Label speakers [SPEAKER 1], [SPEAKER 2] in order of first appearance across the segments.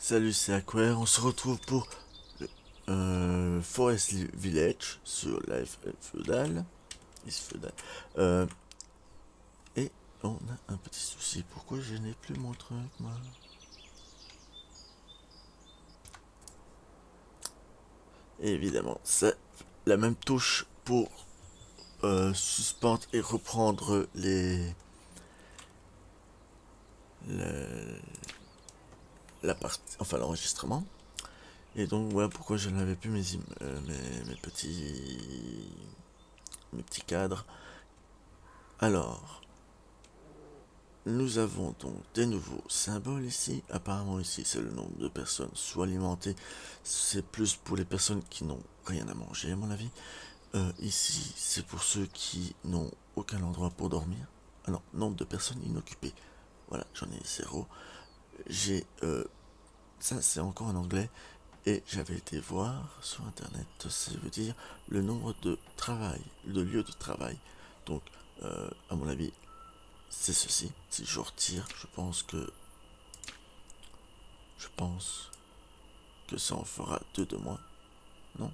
[SPEAKER 1] Salut, c'est Aquaire. On se retrouve pour Forest Village sur Life Feudal. Euh, et on a un petit souci. Pourquoi je n'ai plus mon truc, moi? Et évidemment, c'est la même touche pour suspendre et reprendre le- la partie, enfin l'enregistrement. Et donc voilà pourquoi je n'avais plus mes petits cadres. Alors, nous avons donc des nouveaux symboles ici. Apparemment ici c'est le nombre de personnes sous alimentées. C'est plus pour les personnes qui n'ont rien à manger à mon avis. Ici c'est pour ceux qui n'ont aucun endroit pour dormir. Alors, nombre de personnes inoccupées. Voilà, j'en ai zéro. J'ai ça c'est encore en anglais. Et j'avais été voir sur internet, ça veut dire le nombre de travail, de lieux de travail. Donc, à mon avis, c'est ceci. Si je retire, je pense que ça en fera deux de moins. Non,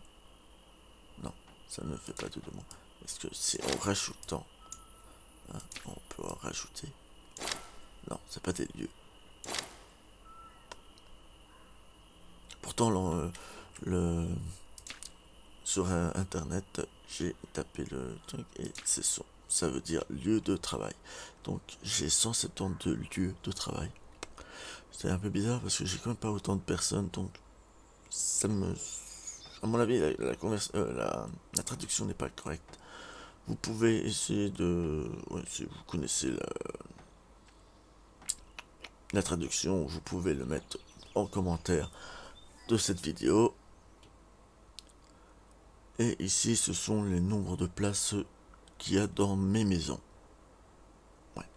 [SPEAKER 1] non, ça ne fait pas deux de moins. Est-ce que c'est en rajoutant, hein, on peut en rajouter? Non, c'est pas des lieux. Pourtant, sur internet, j'ai tapé le truc et c'est ça. Ça veut dire lieu de travail. Donc j'ai 172 lieux de travail. C'est un peu bizarre parce que j'ai quand même pas autant de personnes. Donc ça me... À mon avis, la traduction n'est pas correcte. Vous pouvez essayer de... Ouais, si vous connaissez la traduction, vous pouvez le mettre en commentaire de cette vidéo. Et ici, ce sont les nombres de places qu'il y a dans mes maisons. Ouais.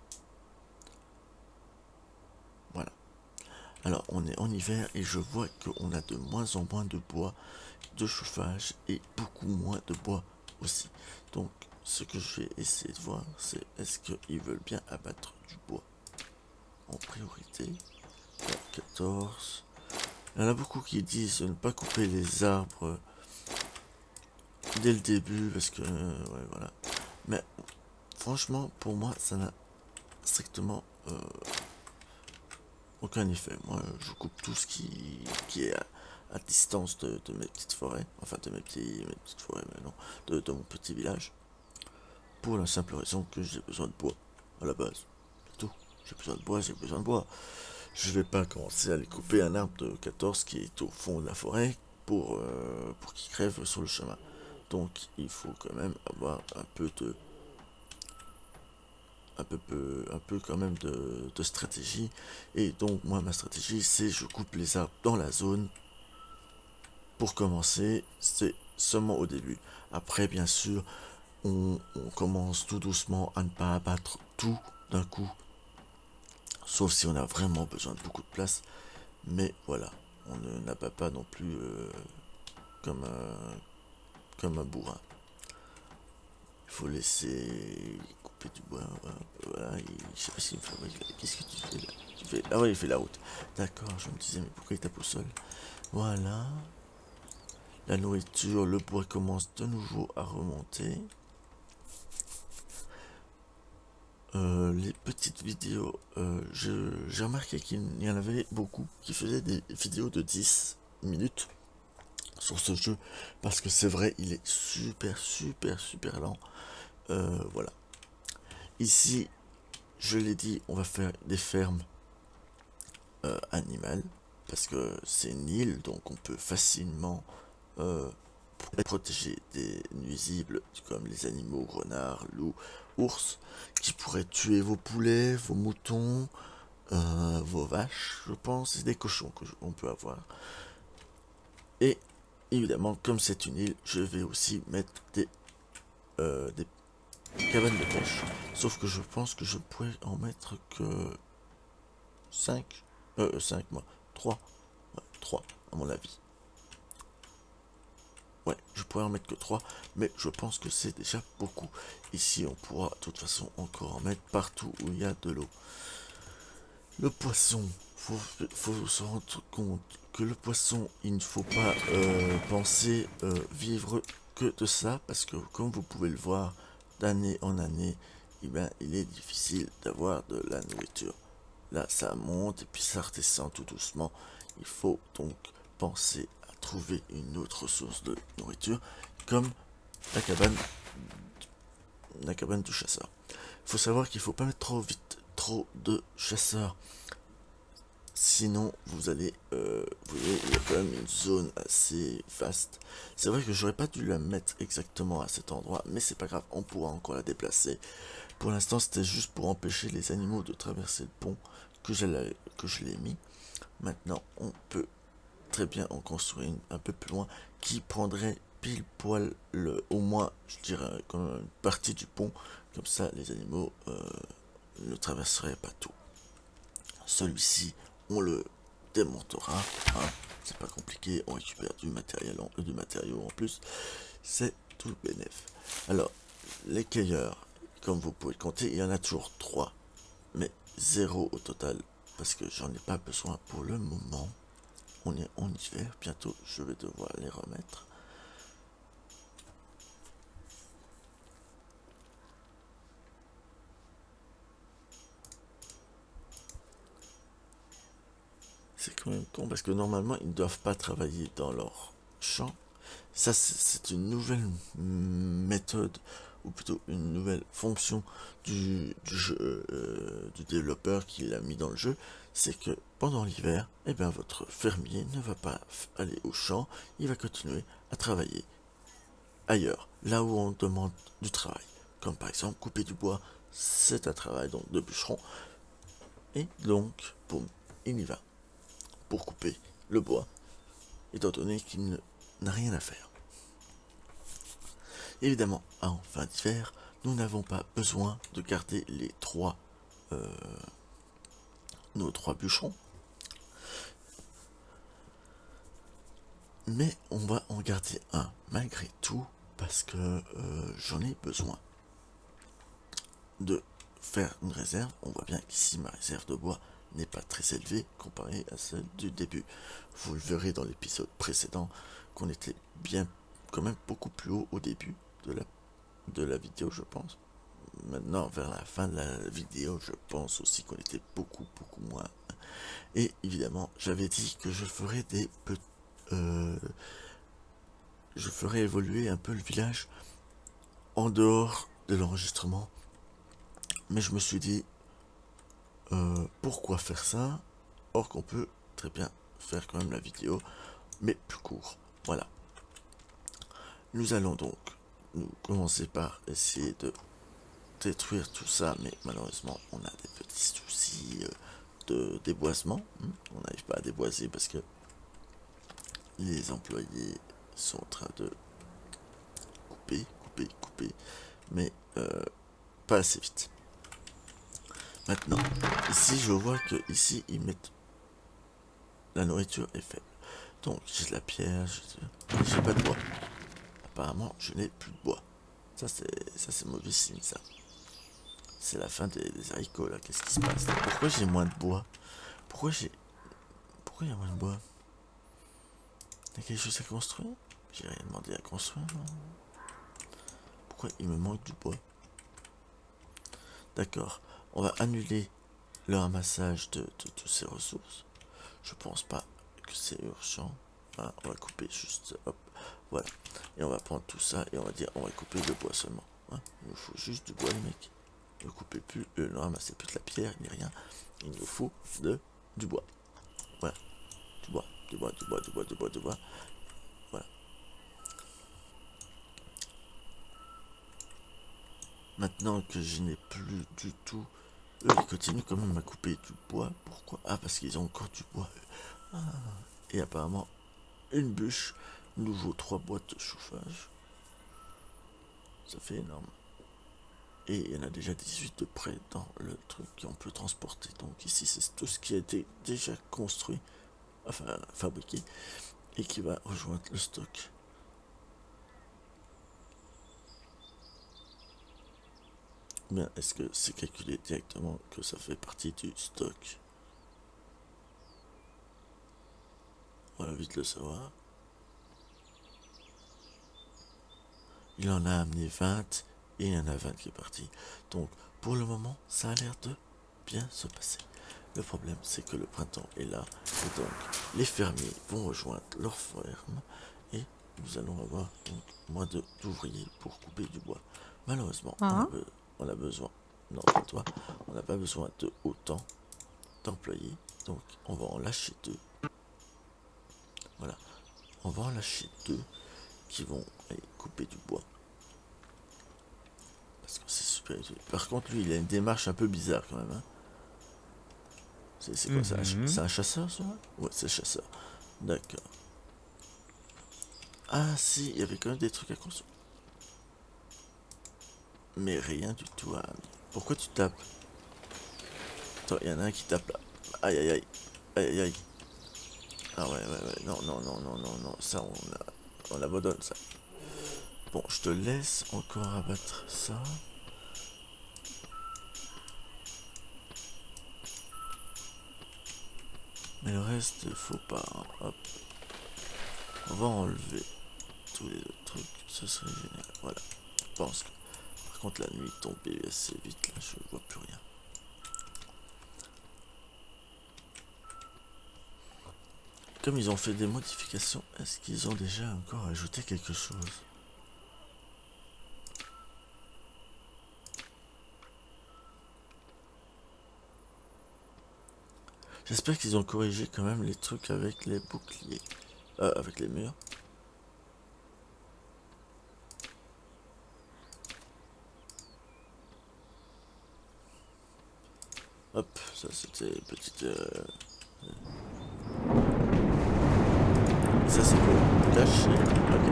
[SPEAKER 1] Voilà. Alors, on est en hiver et je vois qu'on a de moins en moins de bois de chauffage et beaucoup moins de bois aussi. Donc, ce que je vais essayer de voir, c'est est-ce qu'ils veulent bien abattre du bois en priorité. 14. Il y en a beaucoup qui disent de ne pas couper les arbres dès le début parce que, ouais, voilà. Mais franchement, pour moi, ça n'a strictement aucun effet. Moi, je coupe tout ce qui est à distance de mes petites forêts, enfin de mes petites forêts, mais non, de mon petit village, pour la simple raison que j'ai besoin de bois à la base. C'est tout. J'ai besoin de bois, j'ai besoin de bois. Je vais pas commencer à aller couper un arbre de 14 qui est au fond de la forêt pour qu'il crève sur le chemin. Donc il faut quand même avoir un peu quand même de stratégie. Et donc moi ma stratégie c'est je coupe les arbres dans la zone. Pour commencer, c'est seulement au début. Après bien sûr on commence tout doucement à ne pas abattre tout d'un coup. Sauf si on a vraiment besoin de beaucoup de place. Mais voilà, on n'abat pas non plus comme comme un bourrin. Il faut laisser couper du bois. Voilà, je sais pas s'il me fait. Qu'est-ce que tu fais là? Ah ouais, il fait la route. D'accord, je me disais, mais pourquoi il tape au sol? Voilà. La nourriture, le bois commence de nouveau à remonter. Les petites vidéos, j'ai remarqué qu'il y en avait beaucoup qui faisaient des vidéos de 10 minutes sur ce jeu parce que c'est vrai, il est super lent. Voilà. Ici, je l'ai dit, on va faire des fermes animales parce que c'est une île, donc on peut facilement protéger des nuisibles comme les animaux, renards, loups, ours, qui pourraient tuer vos poulets, vos moutons, vos vaches, je pense, et des cochons qu'on peut avoir. Et évidemment, comme c'est une île, je vais aussi mettre des cabanes de pêche. Sauf que je pense que je pourrais en mettre que 5 5 moi, 3 ouais, 3 à mon avis. Ouais, je pourrais en mettre que 3 mais je pense que c'est déjà beaucoup. Ici, on pourra de toute façon encore en mettre partout où il y a de l'eau. Le poisson faut se rendre compte que le poisson, il ne faut pas penser vivre que de ça, parce que comme vous pouvez le voir, d'année en année, eh ben, il est difficile d'avoir de la nourriture. Là, ça monte et puis ça redescend tout doucement. Il faut donc penser à trouver une autre source de nourriture, comme la cabane du chasseur. Il faut savoir qu'il ne faut pas mettre trop vite trop de chasseurs. Sinon, vous voyez, il y a quand même une zone assez vaste. C'est vrai que j'aurais pas dû la mettre exactement à cet endroit, mais c'est pas grave, on pourra encore la déplacer. Pour l'instant, c'était juste pour empêcher les animaux de traverser le pont que je l'ai mis. Maintenant, on peut très bien en construire une un peu plus loin qui prendrait pile poil au moins, je dirais, comme une partie du pont. Comme ça, les animaux ne traverseraient pas tout. Celui-ci, on le démontera, hein, c'est pas compliqué, on récupère du matériau en plus, c'est tout bénef. Alors, les cueilleurs, comme vous pouvez le compter, il y en a toujours 3, mais 0 au total, parce que j'en ai pas besoin pour le moment. On est en hiver, bientôt je vais devoir les remettre. C'est quand même con parce que normalement ils ne doivent pas travailler dans leur champ. Ça c'est une nouvelle méthode ou plutôt une nouvelle fonction du développeur qui l'a mis dans le jeu. C'est que pendant l'hiver, eh bien, votre fermier ne va pas aller au champ, il va continuer à travailler ailleurs, là où on demande du travail. Comme par exemple couper du bois, c'est un travail donc de bûcheron. Et donc, boum, il y va pour couper le bois, étant donné qu'il n'a rien à faire. Évidemment, en fin d'hiver, nous n'avons pas besoin de garder nos 3 bûcherons, mais on va en garder un malgré tout, parce que j'en ai besoin de faire une réserve. On voit bien qu'ici ma réserve de bois n'est pas très élevée comparée à celle du début. Vous le verrez dans l'épisode précédent qu'on était bien quand même beaucoup plus haut au début de la vidéo, je pense. Maintenant, vers la fin de la vidéo, je pense aussi qu'on était beaucoup moins. Et évidemment, j'avais dit que je ferais évoluer un peu le village en dehors de l'enregistrement. Mais je me suis dit, pourquoi faire ça, or qu'on peut très bien faire quand même la vidéo, mais plus court. Voilà. Nous allons donc commencer par essayer de détruire tout ça, mais malheureusement on a des petits soucis de déboisement. On n'arrive pas à déboiser parce que les employés sont en train de couper, mais pas assez vite. Maintenant, ici je vois que ici ils mettent la nourriture est faible. Donc j'ai de la pierre, j'ai pas de bois. Apparemment je n'ai plus de bois. Ça c'est mauvais signe ça. C'est la fin des haricots là, qu'est-ce qui se passe? Pourquoi j'ai moins de bois? Pourquoi il y a moins de bois? Il y a quelque chose à construire? J'ai rien demandé à construire. Pourquoi il me manque du bois? D'accord, on va annuler le ramassage de toutes ces ressources. Je pense pas que c'est urgent. Voilà, on va couper juste, hop, voilà. Et on va prendre tout ça et on va dire, on va couper le bois seulement. Hein. Il nous faut juste du bois, les mecs. Ne coupez plus, ne ramassez plus de la pierre, ni rien. Il nous faut du bois. Voilà. Du bois. Voilà. Maintenant que je n'ai plus du tout, eux ils continuent quand même à couper du bois. Pourquoi? Ah, parce qu'ils ont encore du bois. Ah. Et apparemment, une bûche nous vaut 3 boîtes de chauffage. Ça fait énorme. Et il y en a déjà 18 de près dans le truc qu'on peut transporter. Donc ici, c'est tout ce qui a été déjà construit, enfin fabriqué, et qui va rejoindre le stock. Bien, est-ce que c'est calculé directement que ça fait partie du stock? On va vite le savoir. Il en a amené 20 et il y en a 20 qui est parti. Donc pour le moment, ça a l'air de bien se passer. Le problème, c'est que le printemps est là et donc les fermiers vont rejoindre leur ferme et nous allons avoir donc moins d'ouvriers pour couper du bois. Malheureusement, on a besoin, non pas toi, on n'a pas besoin de autant d'employés, donc on va en lâcher 2. Voilà, on va en lâcher 2 qui vont aller couper du bois. Parce que c'est super utile. Par contre, lui, il a une démarche un peu bizarre quand même. Hein. C'est quoi ça? C'est un chasseur, ça? Ouais, c'est chasseur. D'accord. Ah, si, il y avait quand même des trucs à construire. Mais rien du tout. Hein. Pourquoi tu tapes? Attends, il y en a un qui tape là. Aïe, aïe, aïe. Aïe, aïe, aïe. Ah ouais, ouais, ouais. Non, non, non, non, non, non. Ça, on abandonne ça. Bon, je te laisse encore abattre ça. Mais le reste, faut pas. Hein. Hop. On va enlever tous les autres trucs. Ce serait génial. Voilà. Je pense que. Par contre, la nuit tombe assez vite. Là, je vois plus rien. Comme ils ont fait des modifications, est-ce qu'ils ont déjà encore ajouté quelque chose? J'espère qu'ils ont corrigé quand même les trucs avec les boucliers. Avec les murs. Hop, ça c'était petite... Ça c'est pour cacher. Ok.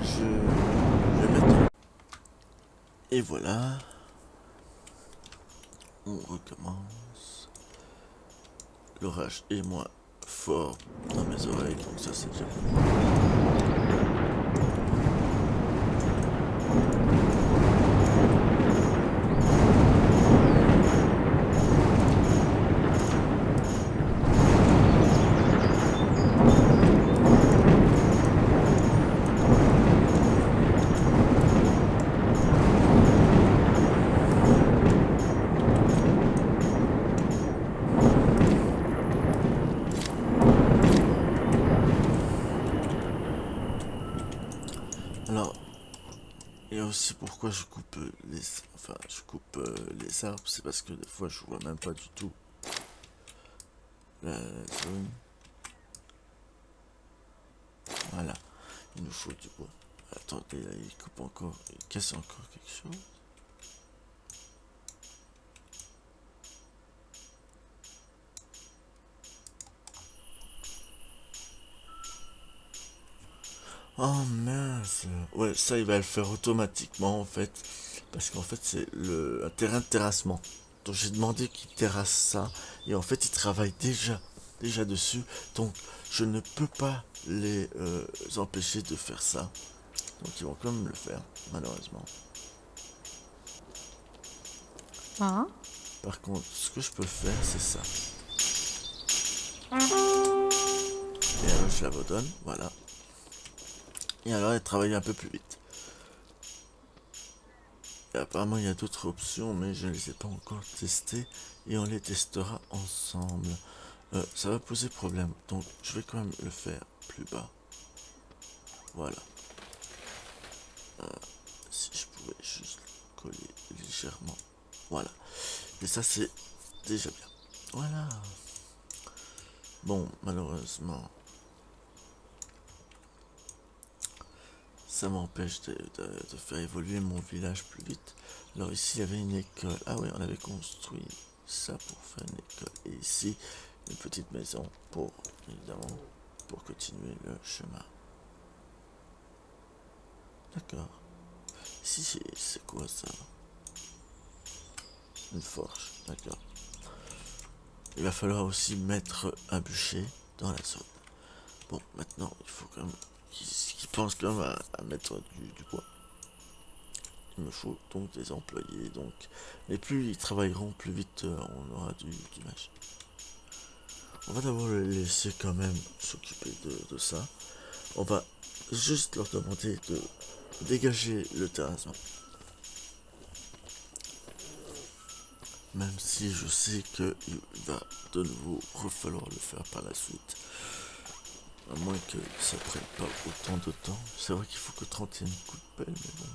[SPEAKER 1] Je vais mettre... Et voilà. On recommence. L'orage est moins fort dans mes oreilles, donc ça c'est déjà bon. Alors, et aussi pourquoi je coupe les... Enfin, je coupe les arbres, c'est parce que des fois je vois même pas du tout la zone. Voilà, il nous faut du bois. Attendez, là, il coupe encore, il casse encore quelque chose. Oh mince. Ouais, ça il va le faire automatiquement en fait. Parce qu'en fait c'est un terrain de terrassement. Donc j'ai demandé qu'il terrasse ça. Et en fait il travaille déjà dessus. Donc je ne peux pas les empêcher de faire ça. Donc ils vont quand même le faire, malheureusement.
[SPEAKER 2] Ah.
[SPEAKER 1] Par contre, ce que je peux faire, c'est ça. Et alors je l'abandonne, voilà. Et alors elle travaille un peu plus vite. Et apparemment il y a d'autres options, mais je ne les ai pas encore testées. Et on les testera ensemble. Ça va poser problème, donc je vais quand même le faire plus bas. Voilà. Si je pouvais juste coller légèrement. Voilà. Et ça c'est déjà bien. Voilà. Bon, malheureusement, ça m'empêche de faire évoluer mon village plus vite. Alors ici, il y avait une école. Ah oui, on avait construit ça pour faire une école. Et ici, une petite maison pour, évidemment, pour continuer le chemin. D'accord. Ici, c'est quoi ça? Une forge, d'accord. Il va falloir aussi mettre un bûcher dans la zone. Bon, maintenant, il faut quand même qu'ils pensent quand même à mettre du bois. me faut donc des employés. Donc, mais plus ils travailleront, plus vite on aura du match. On va d'abord les laisser quand même s'occuper de ça. On va juste leur demander de dégager le terrassement. Même si je sais qu'il va de nouveau falloir le faire par la suite. À moins que ça prenne pas autant de temps. C'est vrai qu'il faut que 31 coups de pelle, mais bon.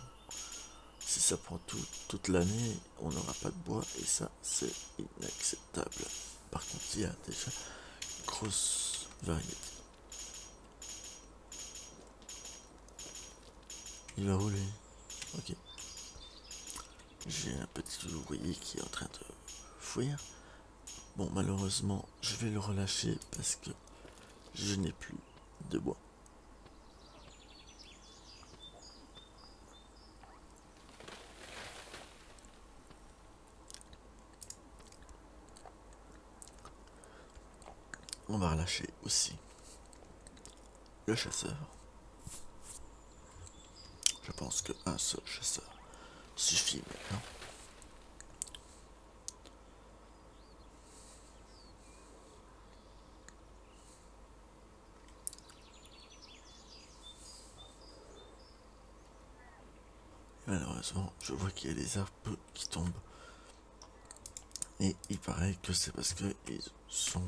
[SPEAKER 1] Si ça prend toute l'année, on n'aura pas de bois et ça, c'est inacceptable. Par contre, il y a déjà une grosse variété. Il va rouler. Ok. J'ai un petit ouvrier qui est en train de fuir. Bon, malheureusement, je vais le relâcher parce que je n'ai plus de bois. On va relâcher aussi le chasseur. Je pense qu'un seul chasseur suffit maintenant. Malheureusement, je vois qu'il y a des arbres qui tombent. Et il paraît que c'est parce qu'ils sont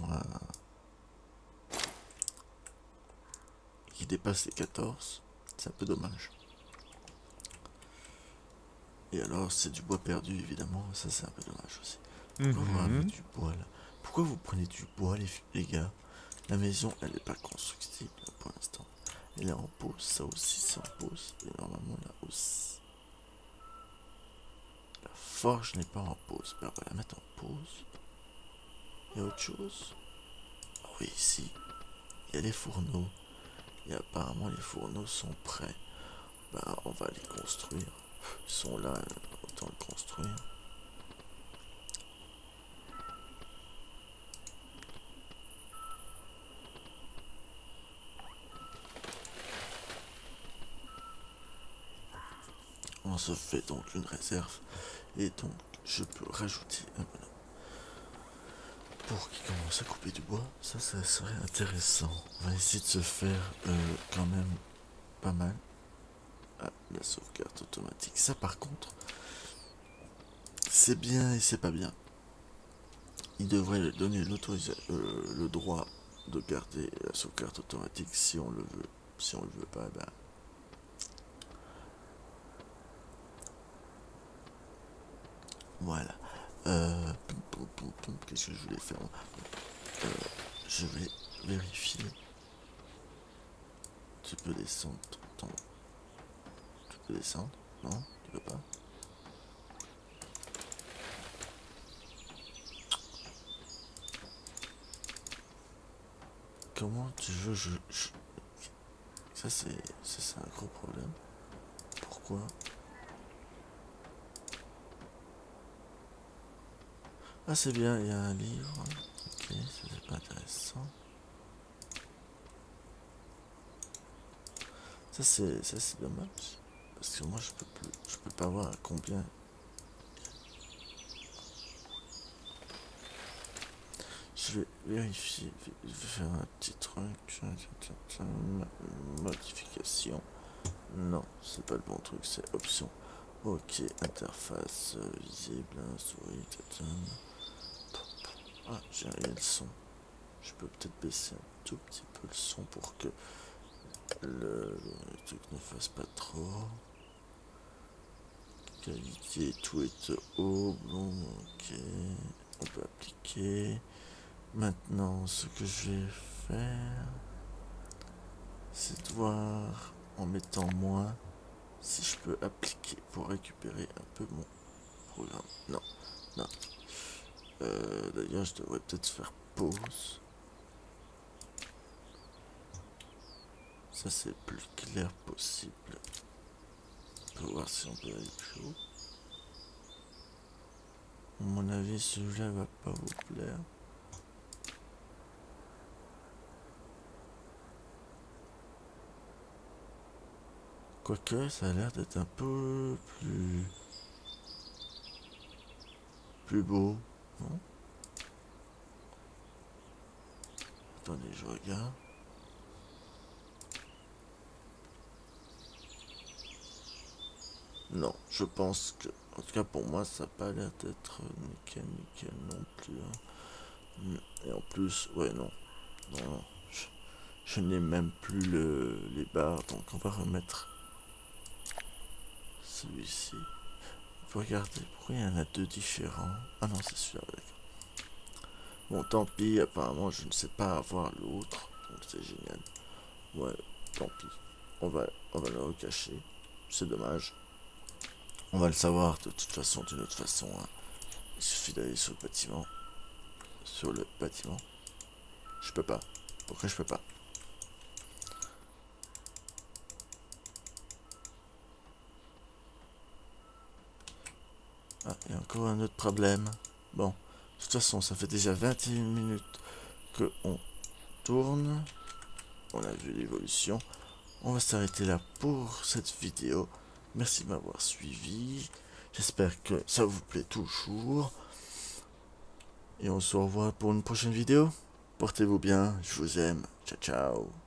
[SPEAKER 1] qui dépassent les 14. C'est un peu dommage. Et alors, c'est du bois perdu, évidemment. Ça, c'est un peu dommage aussi. Pourquoi vous ramenez du bois, là? Pourquoi vous prenez du bois, les gars? La maison, elle n'est pas constructible, pour l'instant. Elle est en pause. Ça aussi, c'est en pause. Et normalement, là aussi. La forge n'est pas en pause. Mais on va la mettre en pause. Il y a autre chose? Ah oui, ici. Il y a les fourneaux. Et apparemment, les fourneaux sont prêts. Ben, on va les construire. Ils sont là, autant le construire. On se fait donc une réserve. Et donc, je peux rajouter un bonhomme. Pour qu'il commence à couper du bois, ça serait intéressant. On va essayer de se faire quand même pas mal. Ah, la sauvegarde automatique. Ça par contre, c'est bien et c'est pas bien. Il devrait donner le droit de garder la sauvegarde automatique si on le veut. Si on le veut pas, ben... Voilà. Qu'est-ce que je voulais faire? Je vais vérifier. Tu peux descendre ton... Tu peux descendre? Non? Tu peux pas? Comment tu veux Ça c'est un gros problème. Pourquoi? Ah c'est bien, il y a un livre. Ok, ça c'est pas intéressant. Ça c'est dommage. Parce que moi je peux pas voir à combien. Je vais vérifier, je vais faire un petit truc. Modification. Non, c'est pas le bon truc, c'est option. Ok, interface visible, souris, Ah, j'ai rien le son. Je peux peut-être baisser un tout petit peu le son pour que le truc ne fasse pas trop. Qualité, tout est haut. Bon, ok. On peut appliquer. Maintenant, ce que je vais faire, c'est de voir en mettant moins si je peux appliquer pour récupérer un peu mon programme. Non, non. D'ailleurs, je devrais peut-être faire pause. Ça, c'est le plus clair possible. On peut voir si on peut aller plus haut. À mon avis, celui-là va pas vous plaire. Quoique, ça a l'air d'être un peu plus beau, non? Attendez, je regarde. Non, je pense que, en tout cas pour moi, ça n'a pas l'air d'être nickel non plus, hein. Et en plus, ouais, non, non, je n'ai même plus les barres, donc on va remettre celui-ci. Vous regardez, pourquoi il y en a deux différents? Ah non, c'est celui-là, d'accord. Bon, tant pis, apparemment, je ne sais pas avoir l'autre, donc c'est génial. Ouais, tant pis. On va le recacher. C'est dommage. On va le savoir de toute façon, d'une autre façon, hein. Il suffit d'aller sur le bâtiment. Sur le bâtiment. Je peux pas. Pourquoi je peux pas? Ah, il y a encore un autre problème. Bon, de toute façon, ça fait déjà 21 minutes que on tourne. On a vu l'évolution. On va s'arrêter là pour cette vidéo. Merci de m'avoir suivi. J'espère que ça vous plaît toujours. Et on se revoit pour une prochaine vidéo. Portez-vous bien, je vous aime. Ciao, ciao.